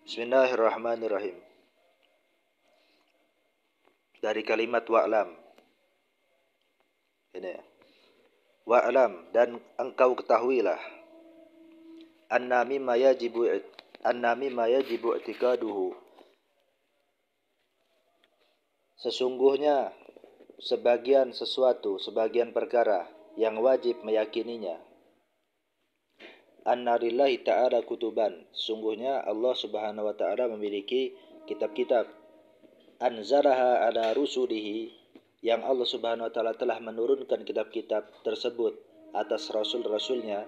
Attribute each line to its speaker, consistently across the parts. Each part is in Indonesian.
Speaker 1: Bismillahirrahmanirrahim. Dari kalimat wa'lam. Ini. Wa'lam, dan engkau ketahuilah. Anna mimma yajibu i'tikaduhu. Sesungguhnya sebagian perkara yang wajib meyakininya. Anna lillahi ta'ala kutuban. Sungguhnya Allah subhanahu wa ta'ala memiliki kitab-kitab. Anzalaha ala rusulihi. Yang Allah subhanahu wa ta'ala telah menurunkan kitab-kitab tersebut atas rasul-rasulnya.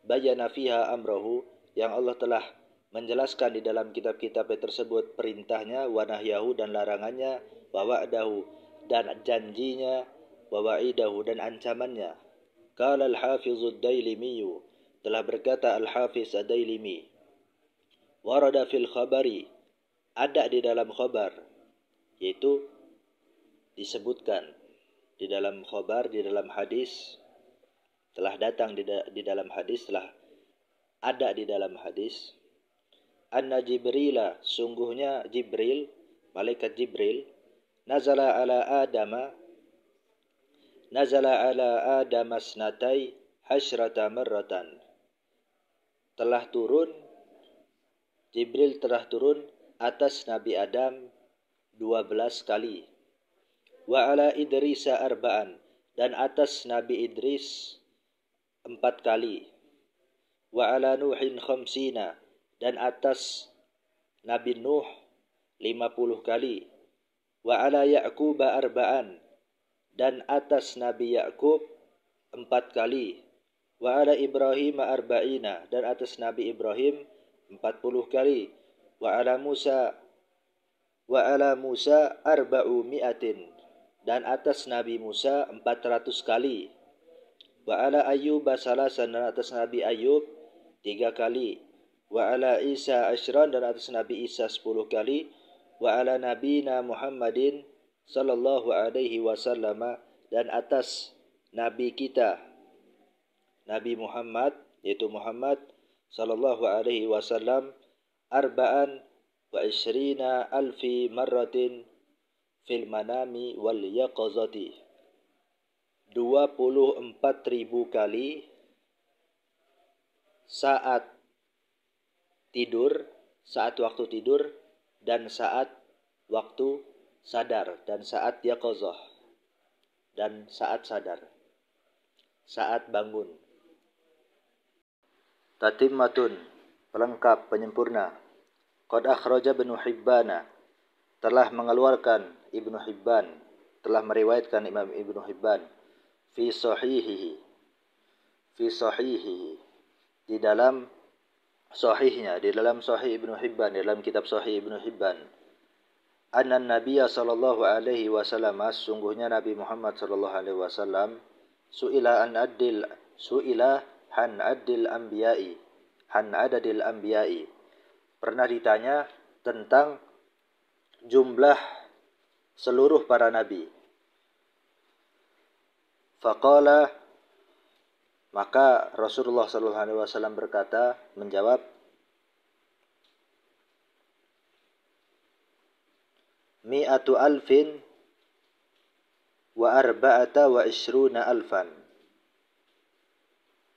Speaker 1: Bayana fiha amrahu. Yang Allah telah menjelaskan di dalam kitab-kitab tersebut perintahnya, wa nahyahu, dan larangannya, wa wa'dahu, dan janjinya, wa wa'idahu, dan ancamannya. Qala al-hafizud dailimiyu. Telah berkata Al-Hafiz Ad-Dailimi, warada fil khabari, ada di dalam khabar, yaitu disebutkan di dalam khabar, di dalam hadis, telah datang di dalam hadis, telah ada di dalam hadis. Anna Jibrila, sungguhnya Jibril, malaikat Jibril, nazala ala Adama snatai hasyrata marratan. Jibril telah turun atas Nabi Adam 12 kali. Wa ala Idrisa arba'an, dan atas Nabi Idris 4 kali. Wa ala Nuhin khamsina, dan atas Nabi Nuh 50 kali. Wa ala Ya'quba arba'an, dan atas Nabi Ya'qub 4 kali. Wa ala Ibrahim arba'ina, dan atas Nabi Ibrahim 40 kali. Wa ala Musa arba'u mi'atin, dan atas Nabi Musa 400 kali. Wa ala Ayyub salasan, dan atas Nabi Ayyub 3 kali. Wa ala Isa asyran, dan atas Nabi Isa 10 kali. Wa ala nabina Muhammadin sallallahu alaihi wasallam, dan atas Nabi kita Nabi Muhammad, yaitu Muhammad sallallahu alaihi wasallam, arba'an wa ishrina alfi marratin fil manami wal yaqazati, 24.000 kali saat waktu tidur, dan saat waktu sadar, dan saat yaqazah, dan saat sadar, saat bangun. Tatimmatun, pelengkap, penyempurna. Qad akhraja Ibnu Hibban, telah mengeluarkan Ibnu Hibban, telah meriwayatkan Imam Ibnu Hibban fi sahihihi, di dalam sahihnya, di dalam sahih Ibnu Hibban, di dalam kitab sahih Ibnu Hibban. Anna Nabiyya sallallahu alaihi wasallam, sungguhnya Nabi Muhammad sallallahu alaihi wasallam, su'ila an adadil anbiya'i, pernah ditanya tentang jumlah seluruh para nabi. Faqala, maka Rasulullah sallallahu alaihi wasallam berkata, menjawab, mi'atu alfin wa arba'ata wa ishruna alfan,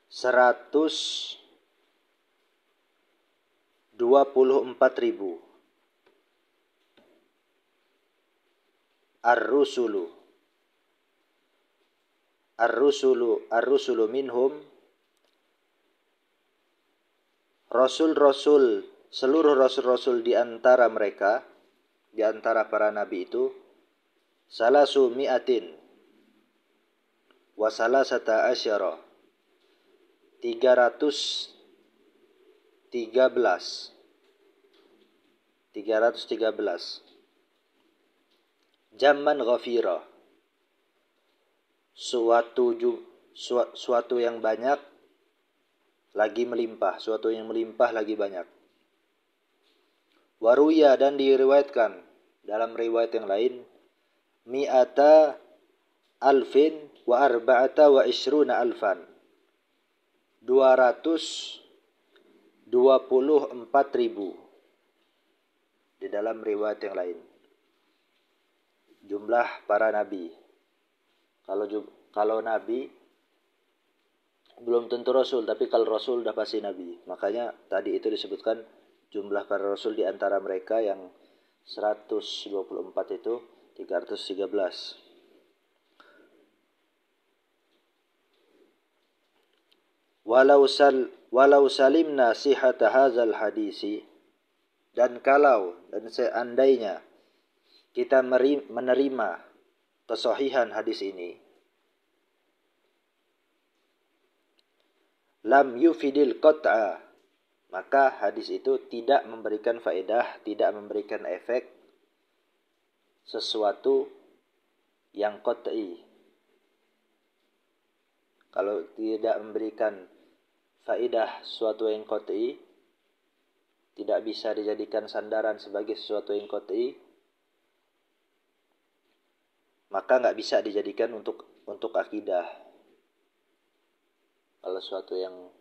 Speaker 1: 124.000. Ar-rusulu minhum, seluruh rasul-rasul di antara mereka, di antara para nabi itu, salasu mi'atin wa salasata asyara, 313. Jamman ghafira, suatu yang banyak lagi melimpah, suatu yang melimpah lagi banyak. Waruya, dan diriwayatkan dalam riwayat yang lain, mi'ata alfin wa arba'ata wa ishruna alfan, 224.000 di dalam riwayat yang lain. Jumlah para nabi. Kalau nabi belum tentu rasul, tapi kalau rasul udah pasti nabi. Makanya tadi itu disebutkan jumlah para rasul di antara mereka yang 124 itu 313. Walau salimna sihhata hadzal hadisi, dan seandainya kita menerima kesahihan hadis ini, lam yufidil qat'a, maka hadis itu tidak memberikan faedah, tidak memberikan efek sesuatu yang qat'i. Kalau tidak memberikan faedah sesuatu yang qat'i, tidak bisa dijadikan sandaran sebagai sesuatu yang qat'i, maka nggak bisa dijadikan untuk akidah. Kalau sesuatu yang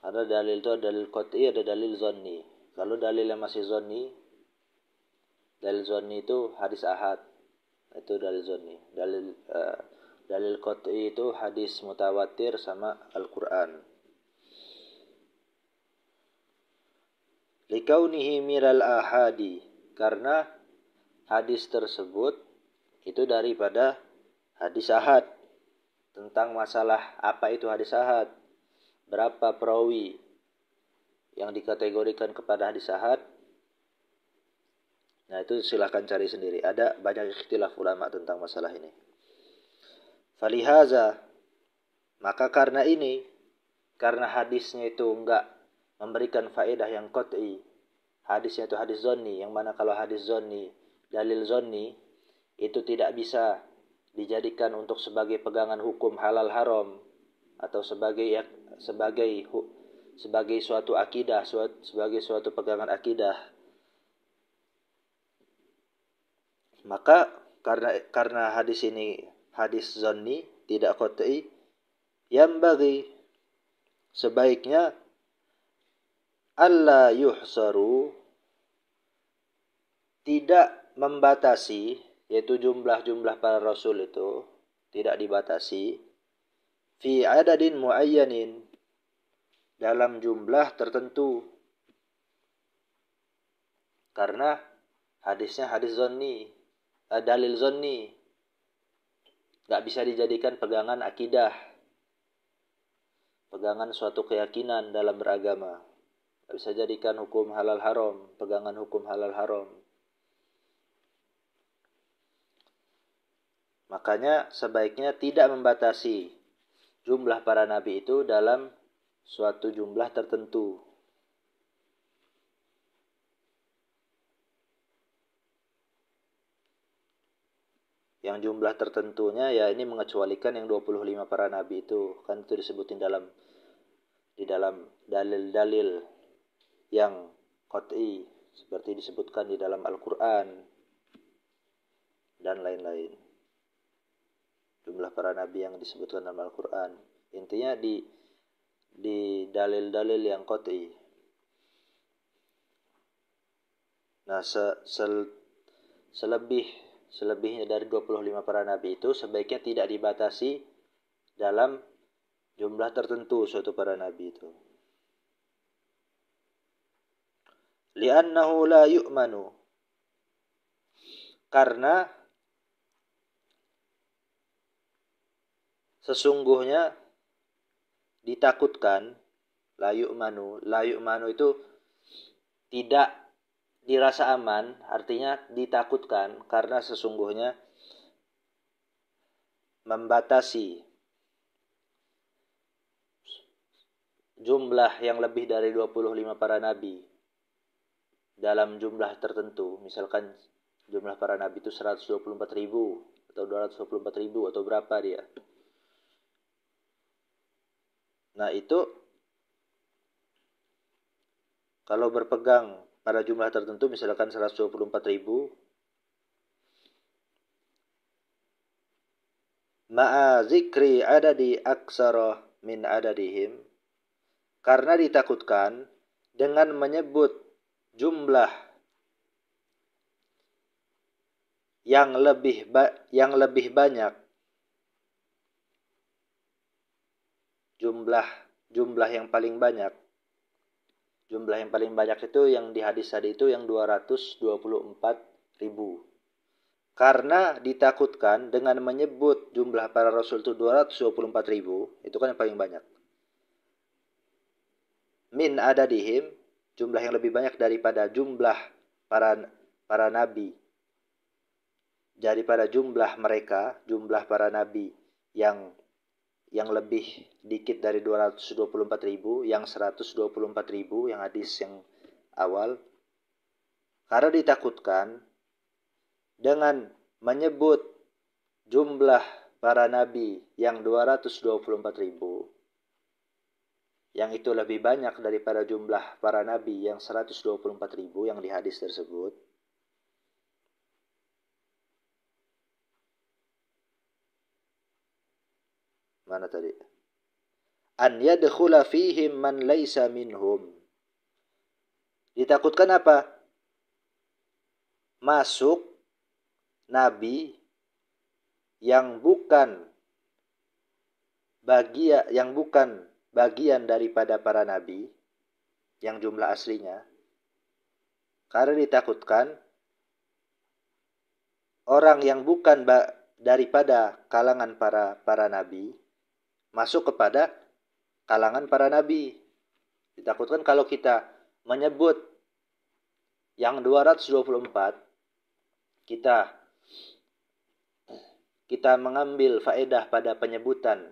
Speaker 1: ada dalil itu, ada dalil qat'i, ada dalil zanni. Kalau dalilnya masih zanni, dalil zanni itu hadis ahad, itu dalil zanni. Dalil qat'i itu hadis mutawatir sama Al-Quran. Likaunihi miral ahadi, karena hadis tersebut itu daripada hadis ahad. Tentang masalah apa itu hadis ahad, berapa perawi yang dikategorikan kepada hadis ahad, nah itu silahkan cari sendiri. Ada banyak ikhtilaf ulama tentang masalah ini. Falihaza, maka karena hadisnya itu enggak memberikan faedah yang qat'i, hadisnya itu hadis zanni, yang mana kalau hadis zanni, dalil zanni itu tidak bisa dijadikan untuk sebagai pegangan hukum halal haram atau sebagai suatu akidah, sebagai suatu pegangan akidah. Maka karena hadis ini hadis zanni, tidak qat'i, yang bagi sebaiknya alla yuhsaru, tidak membatasi, yaitu jumlah para rasul itu tidak dibatasi, fi adadin muayyanin, dalam jumlah tertentu. Karena hadisnya hadis zanni, dalil zanni, nggak bisa dijadikan pegangan akidah, pegangan suatu keyakinan dalam beragama. Nggak bisa jadikan hukum halal haram, pegangan hukum halal haram. Makanya sebaiknya tidak membatasi jumlah para nabi itu dalam suatu jumlah tertentu. Yang jumlah tertentunya ya ini mengecualikan yang 25 para nabi itu. Kan itu disebutin di dalam dalil-dalil yang qat'i, seperti disebutkan di dalam Al-Quran dan lain-lain. Jumlah para nabi yang disebutkan dalam Al-Quran, intinya di dalil-dalil yang qat'i. Nah, selebihnya dari 25 para nabi itu sebaiknya tidak dibatasi dalam jumlah tertentu suatu para nabi itu. Li'annahu la yu'manu, karena sesungguhnya ditakutkan. La yu'manu itu tidak dirasa aman, artinya ditakutkan, karena sesungguhnya membatasi jumlah yang lebih dari 25 para nabi dalam jumlah tertentu, misalkan jumlah para nabi itu 124.000 atau 224.000 atau berapa dia. Nah itu kalau berpegang pada jumlah tertentu, misalkan 124.000, ma'a zikri adadi aksara min adadihim, karena ditakutkan dengan menyebut jumlah yang lebih banyak jumlah yang paling banyak. Jumlah yang paling banyak itu yang di hadis tadi itu yang 224.000. Karena ditakutkan dengan menyebut jumlah para rasul itu 224.000, itu kan yang paling banyak. Min adadihim, jumlah yang lebih banyak daripada jumlah para nabi. Daripada jumlah mereka, jumlah para nabi yang lebih dikit dari 224.000, yang 124.000 yang hadis yang awal. Karena ditakutkan dengan menyebut jumlah para nabi yang 224.000, yang itu lebih banyak daripada jumlah para nabi yang 124.000 yang di hadis tersebut. Mana tadi? An yadkhula fihim man laisa minhum. Ditakutkan apa? Masuk nabi yang bukan bagian daripada para nabi yang jumlah aslinya. Karena ditakutkan orang yang bukan daripada kalangan para nabi masuk kepada kalangan para nabi. Ditakutkan kalau kita menyebut yang 224, kita mengambil faedah pada penyebutan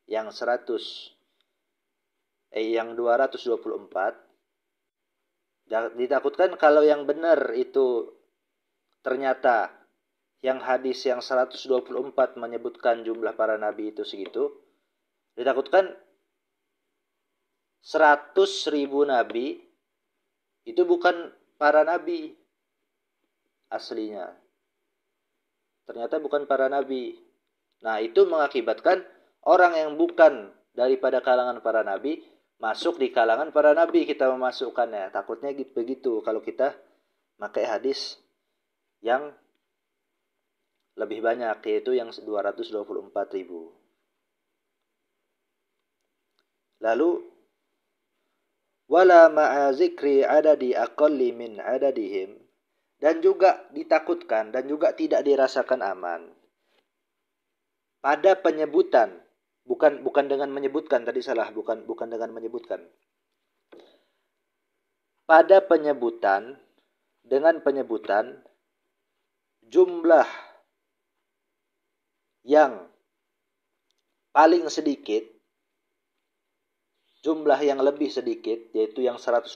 Speaker 1: yang 224. Ditakutkan kalau yang benar itu ternyata yang hadis yang 124 menyebutkan jumlah para nabi itu segitu. Ditakutkan 100.000 nabi itu bukan para nabi aslinya. Ternyata bukan para nabi. Nah, itu mengakibatkan orang yang bukan daripada kalangan para nabi masuk di kalangan para nabi, kita memasukkannya. Takutnya begitu kalau kita pakai hadis yang lebih banyak, yaitu yang 224.000. Lalu wala ma'a zikri adadi aqalli min adadihim, dan juga ditakutkan dan juga tidak dirasakan aman pada penyebutan, bukan dengan menyebutkan, tadi salah, bukan dengan menyebutkan. Pada penyebutan, dengan penyebutan jumlah yang paling sedikit, jumlah yang lebih sedikit, yaitu yang 124,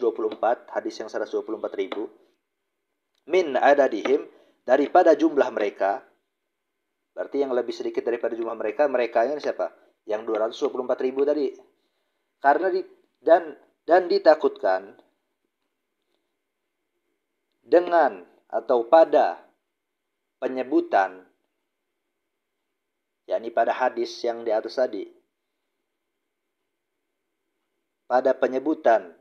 Speaker 1: hadis yang 124.000, min adadihim, daripada jumlah mereka. Berarti yang lebih sedikit daripada jumlah mereka, merekanya siapa? Yang 224.000 tadi. Karena dan ditakutkan dengan atau pada penyebutan, yakni pada hadis yang di atas tadi, pada penyebutan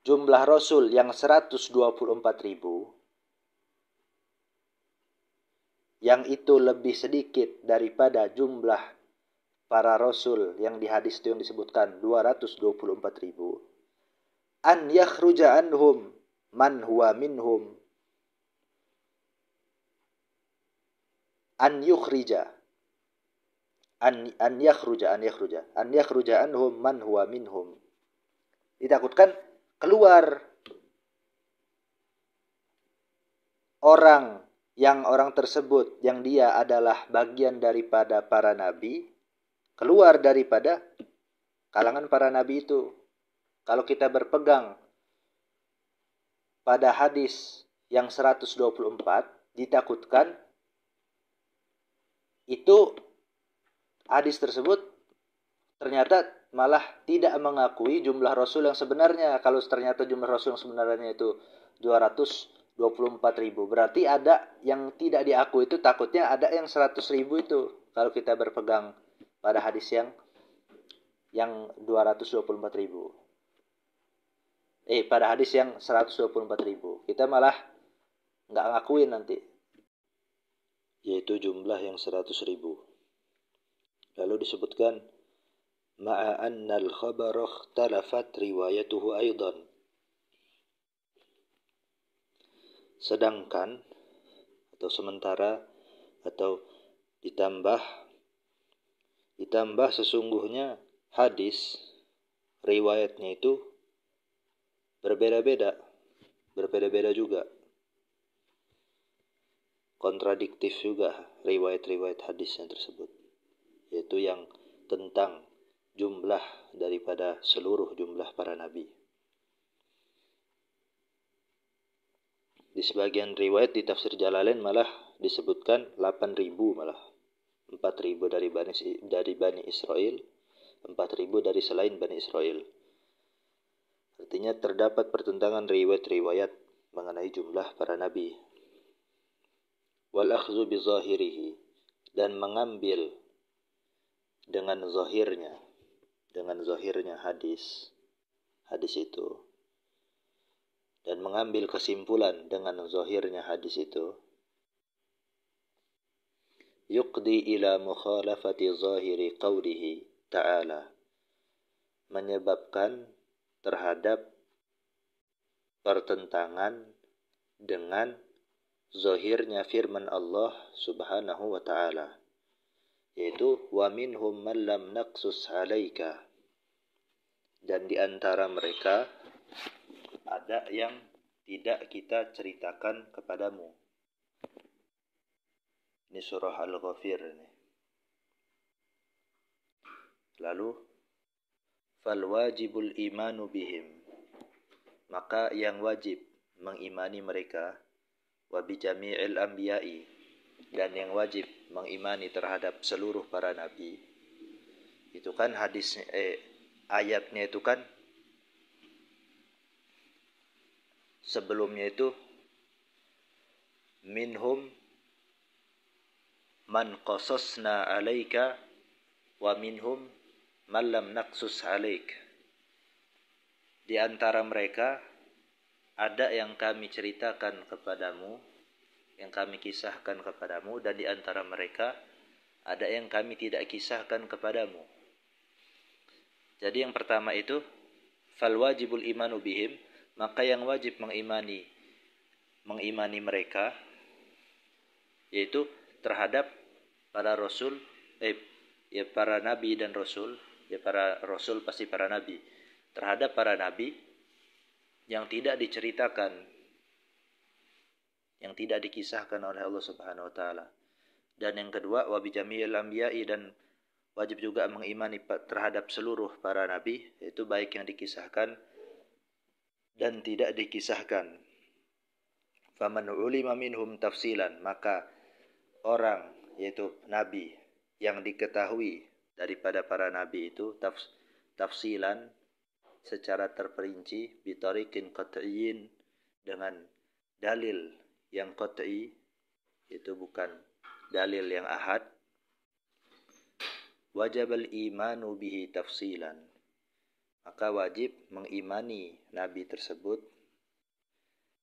Speaker 1: jumlah Rasul yang 124.000, yang itu lebih sedikit daripada jumlah para Rasul yang di hadis itu yang disebutkan 224.000, an yakhruja anhum man huwa minhum, an yakhruja anhum man huwa minhum. Ditakutkan keluar orang tersebut yang dia adalah bagian daripada para nabi, keluar daripada kalangan para nabi itu. Kalau kita berpegang pada hadis yang 124, ditakutkan itu hadis tersebut ternyata malah tidak mengakui jumlah Rasul yang sebenarnya. Kalau ternyata jumlah Rasul yang sebenarnya itu 224.000, berarti ada yang tidak diakui itu, takutnya ada yang 100.000 itu. Kalau kita berpegang pada hadis yang 224.000. Pada hadis yang 124.000. Kita malah nggak ngakuin nanti, yaitu jumlah yang 100.000. Lalu disebutkan ma'a annal khabara ikhtalafat riwayatuhu aidan. Sedangkan atau sementara atau ditambah sesungguhnya hadis riwayatnya itu berbeda-beda juga, kontradiktif juga riwayat-riwayat hadisnya tersebut, yaitu yang tentang jumlah daripada seluruh jumlah para nabi. Di sebagian riwayat di tafsir Jalalain malah disebutkan 8.000 malah. 4.000 dari Bani Israel, 4.000 dari selain Bani Israel. Artinya terdapat pertentangan riwayat-riwayat mengenai jumlah para nabi. Wal akhzu bi zahirihi, dan mengambil dengan zahirnya hadis itu, dan mengambil kesimpulan dengan zahirnya hadis itu, yuqdi ila mukhalafati zahiri qawlihi ta'ala, menyebabkan terhadap pertentangan dengan zahirnya firman Allah Subhanahu wa ta'ala, yaitu wa minhum man lam naqsus 'alaika, dan di antara mereka ada yang tidak kita ceritakan kepadamu. Ini surah Al-Ghafir ini. Lalu fal wajibul imanu bihim, maka yang wajib mengimani mereka, wa bi jami'il anbiya'i, dan yang wajib mengimani terhadap seluruh para nabi. Itu kan hadis ayatnya itu kan sebelumnya itu minhum man qasasna 'alaika wa minhum man lam naqsus 'alaik. Di antara mereka ada yang kami ceritakan kepadamu, yang kami kisahkan kepadamu, dan di antara mereka ada yang kami tidak kisahkan kepadamu. Jadi yang pertama itu fal wajibul imanu bihim, maka yang wajib mengimani mereka, yaitu terhadap para rasul, para nabi dan rasul, para rasul pasti para nabi, terhadap para nabi yang tidak diceritakan, yang tidak dikisahkan oleh Allah Subhanahu wa taala. Dan yang kedua wa bi jami'il anbiya'i, dan wajib juga mengimani terhadap seluruh para nabi, yaitu baik yang dikisahkan dan tidak dikisahkan. Faman ulima minhum tafsilan, maka orang, yaitu nabi, yang diketahui daripada para nabi itu tafsilan secara terperinci, bitariqin qat'iyyin, dengan dalil yang qat'i, itu bukan dalil yang ahad, wajibal imanu bihi tafsilan, maka wajib mengimani nabi tersebut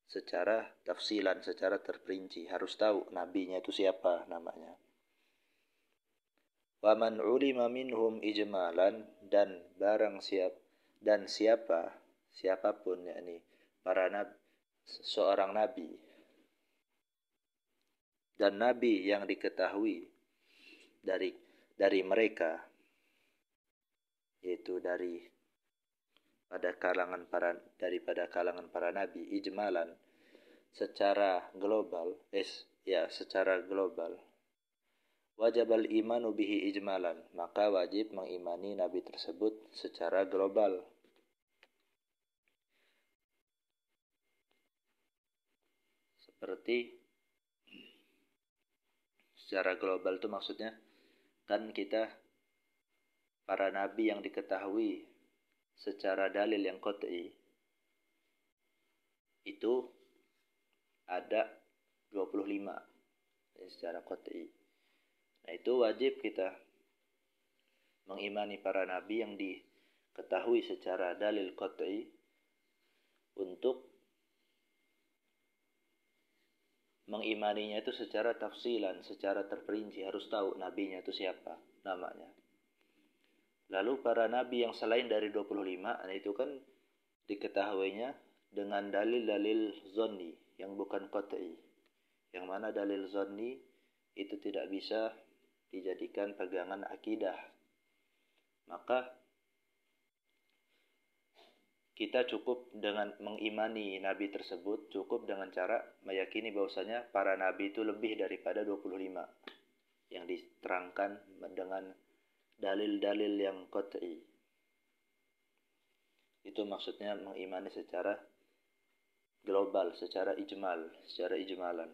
Speaker 1: secara tafsilan, secara terperinci, harus tahu nabinya itu siapa namanya. Wa man ulima minhum ijmalan, dan siapapun, yakni para nabi, seorang nabi, dan nabi yang diketahui dari mereka, yaitu daripada kalangan para nabi, ijmalan secara global, wajibal imanu bihi ijmalan, maka wajib mengimani nabi tersebut secara global. Seperti secara global itu maksudnya kan kita para nabi yang diketahui secara dalil yang qat'i itu ada 25 secara qat'i. Nah, itu wajib kita mengimani para nabi yang diketahui secara dalil qat'i untuk mengimaninya itu secara tafsilan, secara terperinci, harus tahu nabinya itu siapa, namanya. Lalu para nabi yang selain dari 25 itu kan diketahuinya dengan dalil-dalil zonni yang bukan qat'i. Yang mana dalil zonni itu tidak bisa dijadikan pegangan akidah. Maka kita cukup dengan mengimani nabi tersebut, cukup dengan cara meyakini bahwasanya para nabi itu lebih daripada 25 yang diterangkan dengan dalil-dalil yang qat'i. Itu maksudnya mengimani secara global, secara ijmalan.